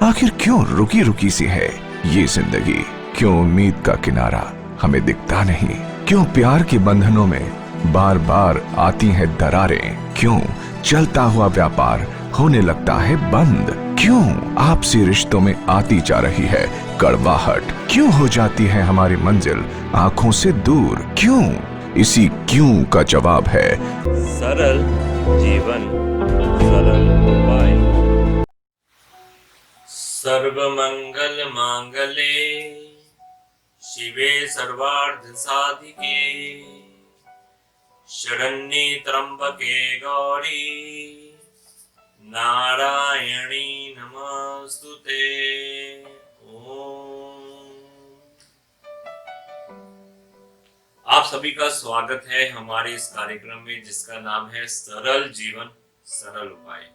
आखिर क्यों रुकी रुकी सी है ये जिंदगी? क्यों उम्मीद का किनारा हमें दिखता नहीं? क्यों प्यार के बंधनों में बार बार आती हैं दरारें? क्यों चलता हुआ व्यापार होने लगता है बंद? क्यों आपसी रिश्तों में आती जा रही है कड़वाहट? क्यों हो जाती है हमारी मंजिल आंखों से दूर? क्यों? इसी क्यों का जवाब है सरल जीवन सरल उपाय। सर्वमंगल मांगले शिवे सर्वार्थ साधिके शरण्ये त्र्यंबके गौरी नारायणी नमस्तुते। ओम। आप सभी का स्वागत है हमारे इस कार्यक्रम में जिसका नाम है सरल जीवन सरल उपाय।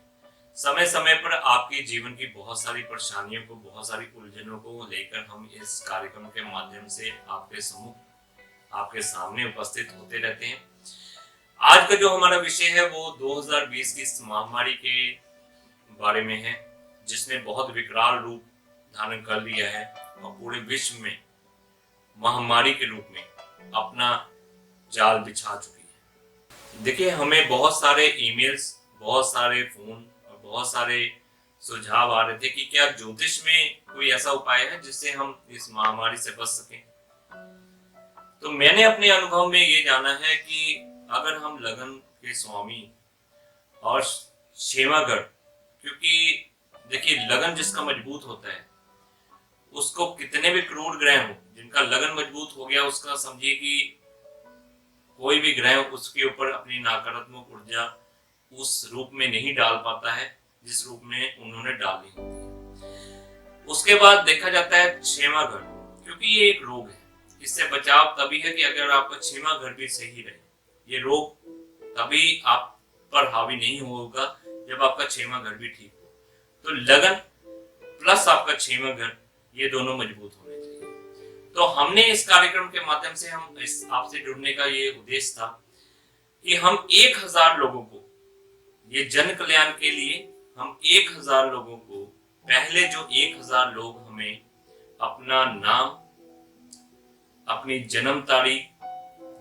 समय समय पर आपके जीवन की बहुत सारी परेशानियों को, बहुत सारी उलझनों को लेकर हम इस कार्यक्रम के माध्यम से आपके सम्मुख, आपके सामने उपस्थित होते रहते हैं। आज का जो हमारा विषय है वो 2020 की इस महामारी के बारे में है, जिसने बहुत विकराल रूप धारण कर लिया है और पूरे विश्व में महामारी के रूप में अपना जाल बिछा चुकी है। देखिए, हमें बहुत सारे ईमेल्स, बहुत सारे फोन और बहुत सारे सुझाव आ रहे थे कि क्या ज्योतिष में कोई ऐसा उपाय है जिससे हम इस महामारी से बच सकें। तो मैंने अपने अनुभव में ये जाना है कि अगर हम लगन के स्वामी और क्षेमागढ़, क्योंकि देखिए लगन जिसका मजबूत होता है उसको कितने भी क्रूर ग्रह हो, जिनका लगन मजबूत हो गया उसका समझिए कि कोई भी ग्रह उसके ऊपर अपनी नकारात्मक ऊर्जा उस रूप में नहीं डाल पाता है जिस रूप में उन्होंने डाली होती है। उसके बाद देखा जाता है क्षेमागढ़, क्योंकि ये एक रोग है। इससे बचाव तभी है कि अगर आपका क्षेमागढ़ भी सही रहे। ये रोग तभी आप पर हावी नहीं होगा जब आपका क्षेमागढ़ भी ठीक हो। तो लगन प्लस आपका क्षेमागढ़, ये दोनों मजबूत होने चाहिए। तो हमने इस कार्यक्रम के माध्यम से हम इस आपसे जुड़ने का ये उद्देश्य था कि हम 1000 लोगों को, ये जन कल्याण के लिए हम 1000 लोगों को, पहले जो 1000 लोग हमें अपना नाम, अपनी जन्म तारीख,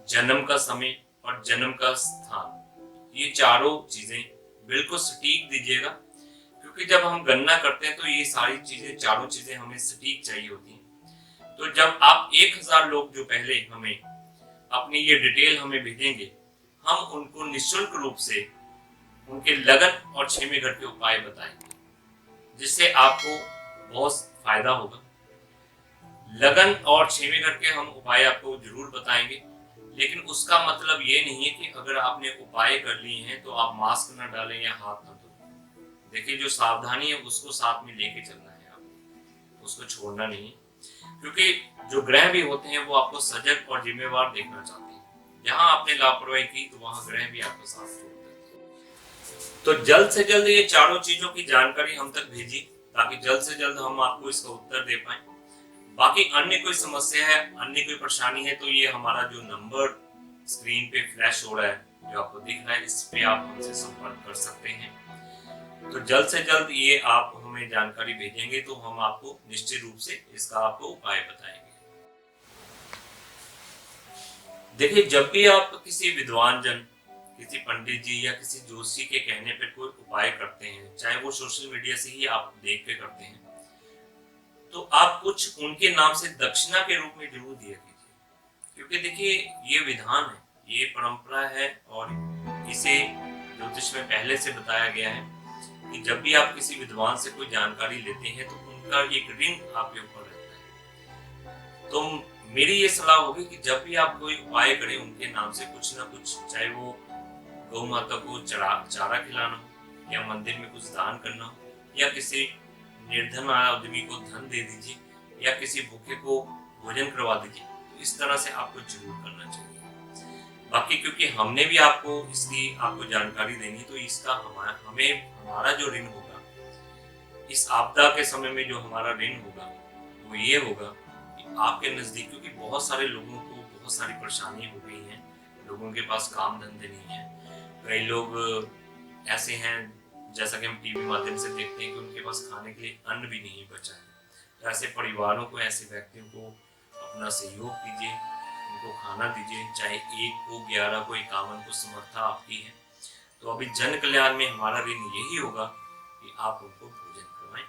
जन्म का समय और जन्म का स्थान, ये चारों चीजें बिल्कुल सटीक दीजिएगा, क्योंकि जब हम गणना करते हैं तो ये सारी चीजें, चारों चीजें हमें सटीक चाहिए होती हैं। तो जब आप 1000 लोग जो पहले हमें अपनी ये डिटेल हमें भेजेंगे, हम उनको निःशुल्क रूप से उनके लगन और क्षेमागढ़ के उपाय बताएंगे, जिससे आपको बहुत फायदा होगा। लगन और क्षेमागढ़ के हम उपाय आपको जरूर बताएंगे, लेकिन उसका मतलब ये नहीं है कि अगर आपने उपाय कर लिए हैं तो आप मास्क न डालें या हाथ न धोएं। देखिए, जो सावधानी है उसको साथ में लेके चलना है, आपको उसको छोड़ना नहीं है, क्योंकि जो ग्रह भी होते हैं वो आपको सजग और जिम्मेवार देखना चाहते हैं। जहां आपने लापरवाही की तो वहां ग्रह भी आपको साथ छोड़ देते हैं। तो जल्द से जल्द ये चारों चीजों की जानकारी हम तक भेजिए, ताकि जल्द से जल्द हम आपको इसका उत्तर दे पाए। बाकी अन्य कोई समस्या है, अन्य कोई परेशानी है, तो ये हमारा जो नंबर स्क्रीन पे फ्लैश हो रहा है, जो आपको दिख रहा है, इस पे आप हमसे संपर्क कर सकते हैं। तो जल्द से जल्द ये आप हमें जानकारी भेजेंगे तो हम आपको निश्चित रूप से इसका आपको उपाय बताएंगे। देखिए, जब भी आप किसी विद्वान जन, किसी पंडित जी या किसी जोशी के कहने पर कोई उपाय करते हैं, चाहे वो सोशल मीडिया से ही आप देख के करते हैं, तो आप कुछ उनके नाम से दक्षिणा के रूप में जरूर दिया कीजिए, क्योंकि देखिए ये विधान है, ये परंपरा है और इसे ज्योतिष में पहले से बताया गया है कि जब भी आप किसी विद्वान से कोई जानकारी लेते हैं तो उनका एक ऋण आपके ऊपर रहता है। तो मेरी ये सलाह होगी कि जब भी आप कोई उपाय करें उनके नाम से कुछ ना कुछ, चाहे वो गौ माता को चारा खिलाना हो, या मंदिर में कुछ दान करना हो, या किसी निर्धन आदमी को धन दे दीजिए, या किसी भूखे को भोजन करवा दीजिए। तो इस तरह से आपको जरूर करना चाहिए। बाकी क्योंकि हमने भी आपको इसकी आपको जानकारी देनी, तो इसका हमारा जो ऋण होगा, इस आपदा के समय में जो हमारा ऋण होगा वो ये होगा कि आपके नजदीक, क्योंकि बहुत सारे लोगों को बहुत सारी परेशानी हो गई है, लोगों के पास काम धंधे नहीं है, कई लोग ऐसे हैं जैसा कि हम टीवी माध्यम से देखते हैं कि उनके पास खाने के लिए अन्न भी नहीं बचा है। तो ऐसे परिवारों को, ऐसे व्यक्तियों को अपना सहयोग कीजिए, उनको खाना दीजिए, चाहे 1 को, 11 को, 51 को, समर्था आपकी है। तो अभी जन कल्याण में हमारा ऋण यही होगा कि आप उनको भोजन करवाएं।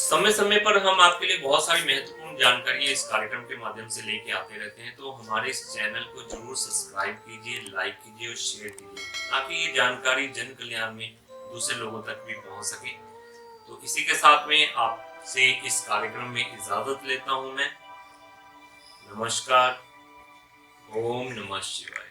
समय समय पर हम आपके लिए बहुत सारी महत्वपूर्ण जानकारी इस कार्यक्रम के माध्यम से लेके आते रहते हैं, तो हमारे इस चैनल को जरूर सब्सक्राइब कीजिए, लाइक कीजिए और शेयर कीजिए, ताकि ये जानकारी जन कल्याण में दूसरे लोगों तक भी पहुंच सके। तो इसी के साथ में आपसे इस कार्यक्रम में इजाजत लेता हूं मैं। नमस्कार। ओम नमः शिवाय।